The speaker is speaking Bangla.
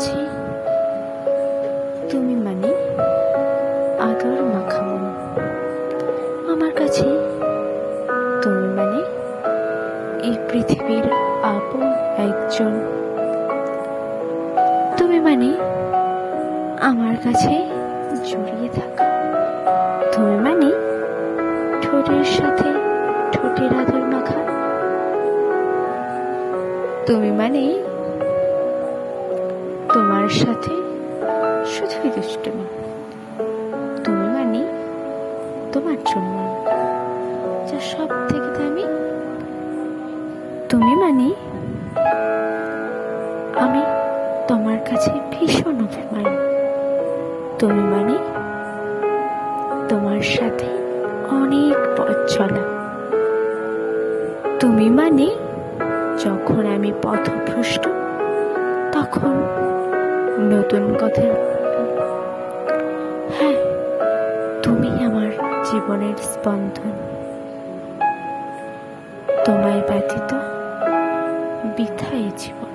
কাছে তুমি মানে আদর মাখা মন। আমার কাছে তুমি মানে এই পৃথিবীর আপন একজন। তুমি মানে আমার কাছে জড়িয়ে থাকা। তুমি মানে ঠোঁটের সাথে ঠোঁটের আদর মাখা। তুমি মানে তোমার সাথে শুধুই দুষ্টুমি। তুমি মানে তোমার জন্য যা সব থেকে দামি। তুমি মানে আমি তোমার কাছে ভীষণ অভিমান। তুমি মানে তোমার সাথে অনেক পথ চলা। তুমি মানে যখন আমি পথভ্রষ্ট তখন নতুন কথা। হ্যাঁ, তুমি আমার জীবনের স্পন্দন। তোমায় ব্যতীত বৃথাই জীবন।